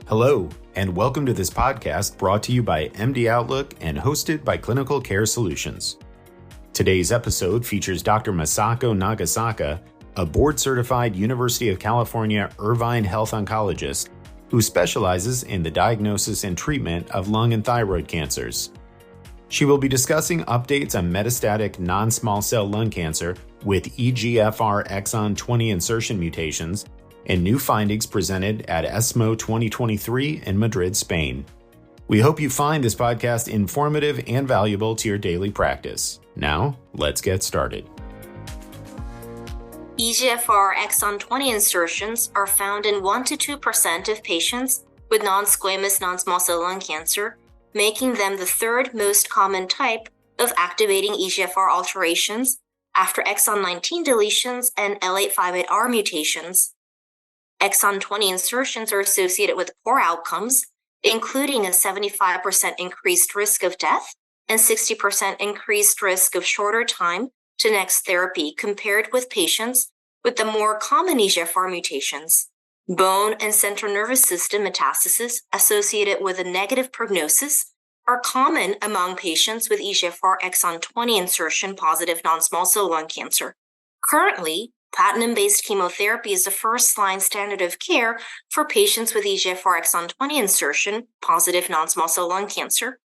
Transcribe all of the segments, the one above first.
Hello, and welcome to this podcast brought to you by MD Outlook and hosted by Clinical Care Solutions. Today's episode features Dr. Masako Nagasaka, a board-certified University of California Irvine health oncologist who specializes in the diagnosis and treatment of lung and thyroid cancers. She will be discussing updates on metastatic non-small cell lung cancer with EGFR Exon 20 insertion mutations and new findings presented at ESMO 2023 in Madrid, Spain. We hope you find this podcast informative and valuable to your daily practice. Now, let's get started. EGFR Exon 20 insertions are found in 1-2% of patients with non-squamous non-small cell lung cancer, making them the third most common type of activating EGFR alterations after exon 19 deletions and L858R mutations. Exon 20 insertions are associated with poor outcomes, including a 75% increased risk of death and 60% increased risk of shorter time to next therapy compared with patients with the more common EGFR mutations. Bone and central nervous system metastases associated with a negative prognosis are common among patients with EGFR exon 20 insertion positive non-small cell lung cancer. Currently, platinum-based chemotherapy is the first-line standard of care for patients with EGFR exon 20 insertion positive non-small cell lung cancer.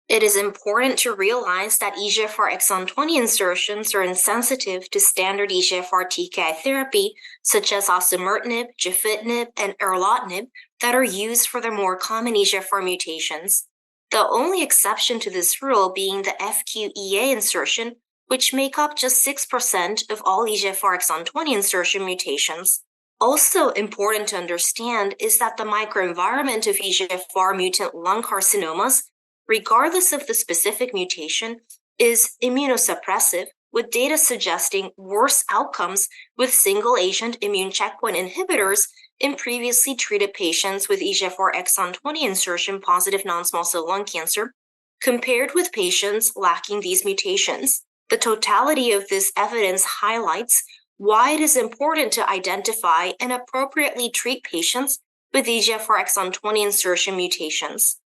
It is important to realize that EGFR exon 20 insertions are insensitive to standard EGFR TKI therapy such as osimertinib, gefitinib, and erlotinib that are used for the more common EGFR mutations. The only exception to this rule being the FQEA insertion, which make up just 6% of all EGFR exon 20 insertion mutations. Also important to understand is that the microenvironment of EGFR mutant lung carcinomas, regardless of the specific mutation, is immunosuppressive, with data suggesting worse outcomes with single-agent immune checkpoint inhibitors in previously treated patients with EGFR exon 20 insertion positive non-small cell lung cancer compared with patients lacking these mutations. The totality of this evidence highlights why it is important to identify and appropriately treat patients with EGFR exon 20 insertion mutations.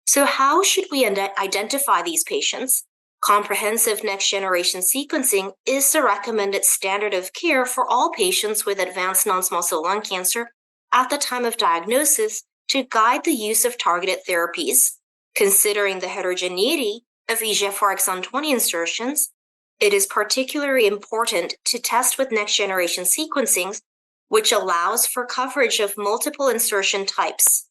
So how should we identify these patients? Comprehensive next-generation sequencing is the recommended standard of care for all patients with advanced non-small cell lung cancer at the time of diagnosis to guide the use of targeted therapies. Considering the heterogeneity of EGFR exon 20 insertions, it is particularly important to test with next-generation sequencing, which allows for coverage of multiple insertion types.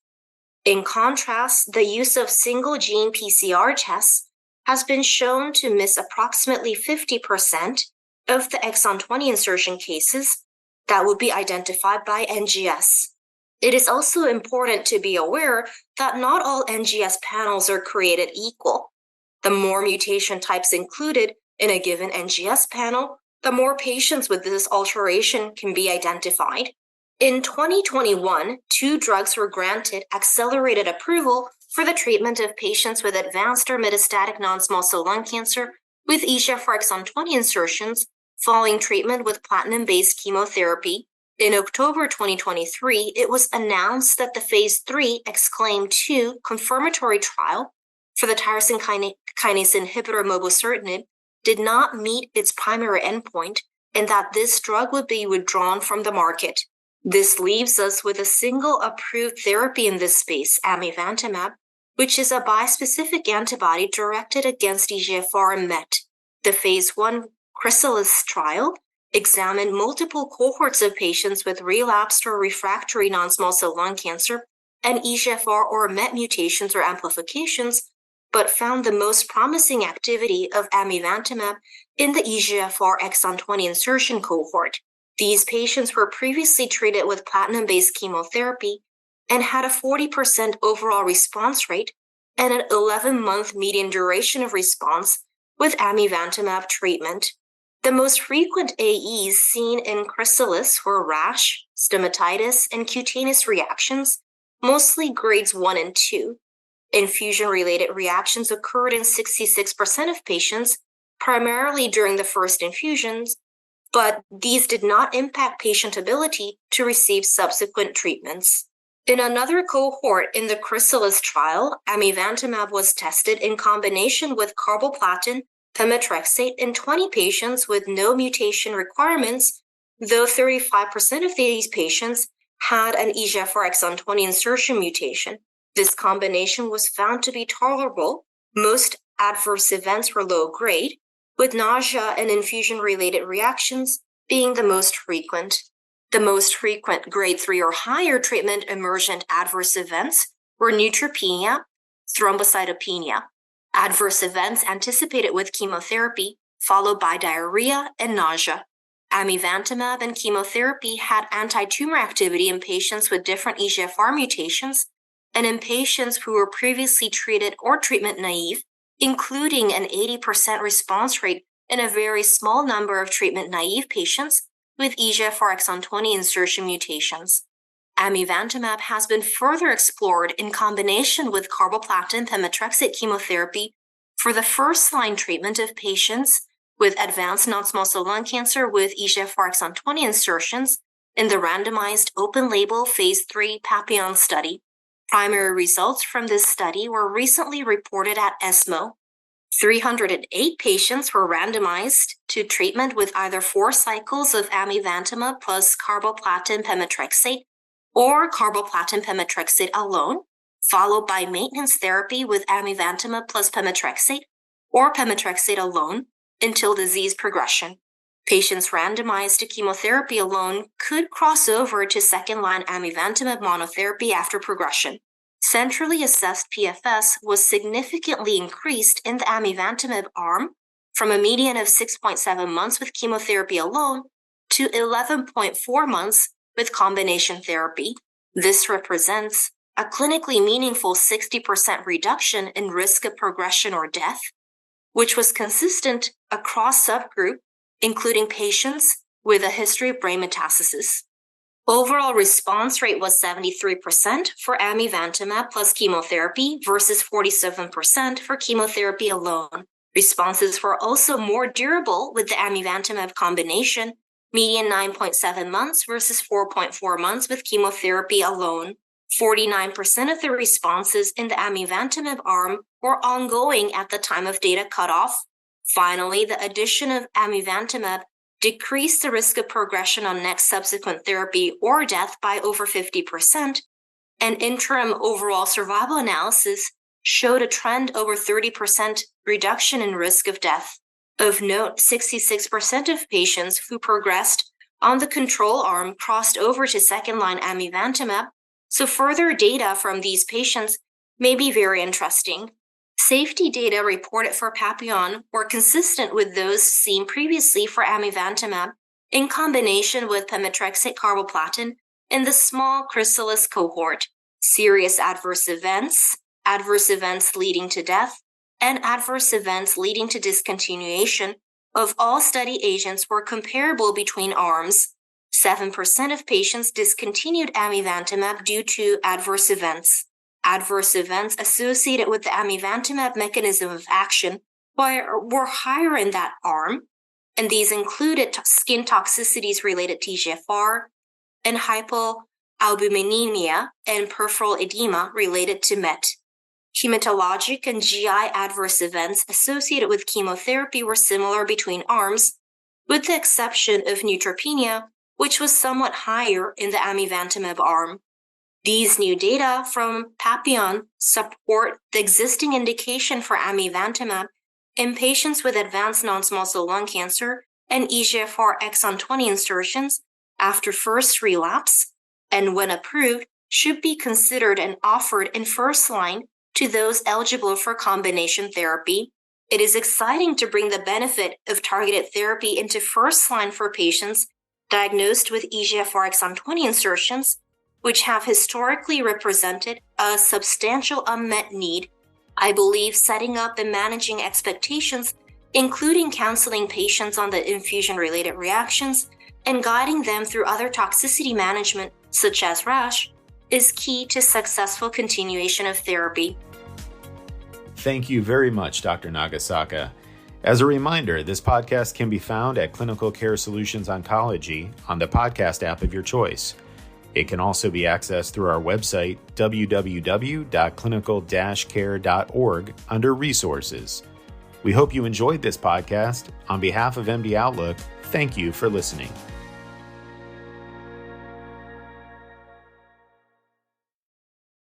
In contrast, the use of single-gene PCR tests has been shown to miss approximately 50% of the exon 20 insertion cases that would be identified by NGS. It is also important to be aware that not all NGS panels are created equal. The more mutation types included in a given NGS panel, the more patients with this alteration can be identified. In 2021, 2 drugs were granted accelerated approval for the treatment of patients with advanced or metastatic non-small cell lung cancer with EGFR exon 20 insertions following treatment with platinum-based chemotherapy. In October 2023, it was announced that the Phase 3 EXCLAIM-2 confirmatory trial for the tyrosine kinase inhibitor mobocertinib did not meet its primary endpoint and that this drug would be withdrawn from the market. This leaves us with a single approved therapy in this space, amivantamab, which is a bispecific antibody directed against EGFR and MET. The Phase 1 Chrysalis trial examined multiple cohorts of patients with relapsed or refractory non-small cell lung cancer and EGFR or MET mutations or amplifications, but found the most promising activity of amivantamab in the EGFR exon 20 insertion cohort. These patients were previously treated with platinum-based chemotherapy and had a 40% overall response rate and an 11-month median duration of response with amivantamab treatment. The most frequent AEs seen in Chrysalis were rash, stomatitis, and cutaneous reactions, mostly grades 1 and 2. Infusion-related reactions occurred in 66% of patients, primarily during the first infusions, but these did not impact patient ability to receive subsequent treatments. In another cohort in the Chrysalis trial, amivantamab was tested in combination with carboplatin pemetrexate in 20 patients with no mutation requirements, though 35% of these patients had an EGFR Exon 20 insertion mutation. This combination was found to be tolerable. Most adverse events were low grade, with nausea and infusion-related reactions being the most frequent. The most frequent grade 3 or higher treatment emergent adverse events were neutropenia, thrombocytopenia, adverse events anticipated with chemotherapy, followed by diarrhea and nausea. Amivantamab and chemotherapy had anti-tumor activity in patients with different EGFR mutations and in patients who were previously treated or treatment naive, including an 80% response rate in a very small number of treatment naive patients with EGFR Exon 20 insertion mutations. Amivantamab has been further explored in combination with carboplatin pemetrexate chemotherapy for the first-line treatment of patients with advanced non-small cell lung cancer with EGFR Exon 20 insertions in the randomized open-label phase 3 Papillon study. Primary results from this study were recently reported at ESMO. 308 patients were randomized to treatment with either 4 cycles of amivantamab plus carboplatin pemetrexate or carboplatin pemetrexate alone, followed by maintenance therapy with amivantamab plus pemetrexate or pemetrexate alone until disease progression. Patients randomized to chemotherapy alone could cross over to second-line amivantamab monotherapy after progression. Centrally assessed PFS was significantly increased in the amivantamab arm from a median of 6.7 months with chemotherapy alone to 11.4 months with combination therapy. This represents a clinically meaningful 60% reduction in risk of progression or death, which was consistent across subgroup, including patients with a history of brain metastasis. Overall response rate was 73% for amivantamab plus chemotherapy versus 47% for chemotherapy alone. Responses were also more durable with the amivantamab combination, median 9.7 months versus 4.4 months with chemotherapy alone. 49% of the responses in the amivantamab arm were ongoing at the time of data cutoff. Finally, the addition of amivantamab decreased the risk of progression on next subsequent therapy or death by over 50%, and interim overall survival analysis showed a trend over 30% reduction in risk of death. Of note, 66% of patients who progressed on the control arm crossed over to second-line amivantamab, so further data from these patients may be very interesting. Safety data reported for Papillon were consistent with those seen previously for amivantamab in combination with pemetrexate carboplatin in the small Chrysalis cohort. Serious adverse events leading to death, and adverse events leading to discontinuation of all study agents were comparable between arms. 7% of patients discontinued amivantamab due to adverse events. Adverse events associated with the amivantamab mechanism of action were higher in that arm, and these included skin toxicities related to EGFR and hypoalbuminemia and peripheral edema related to MET. Hematologic and GI adverse events associated with chemotherapy were similar between arms, with the exception of neutropenia, which was somewhat higher in the amivantamab arm. These new data from Papillon support the existing indication for amivantamab in patients with advanced non-small cell lung cancer and EGFR Exon 20 insertions after first relapse, and when approved, should be considered and offered in first line to those eligible for combination therapy. It is exciting to bring the benefit of targeted therapy into first line for patients diagnosed with EGFR Exon 20 insertions, which have historically represented a substantial unmet need. I believe setting up and managing expectations, including counseling patients on the infusion-related reactions and guiding them through other toxicity management, such as rash, is key to successful continuation of therapy. Thank you very much, Dr. Nagasaka. As a reminder, this podcast can be found at Clinical Care Solutions Oncology on the podcast app of your choice. It can also be accessed through our website, www.clinical-care.org, under Resources. We hope you enjoyed this podcast. On behalf of MD Outlook, thank you for listening.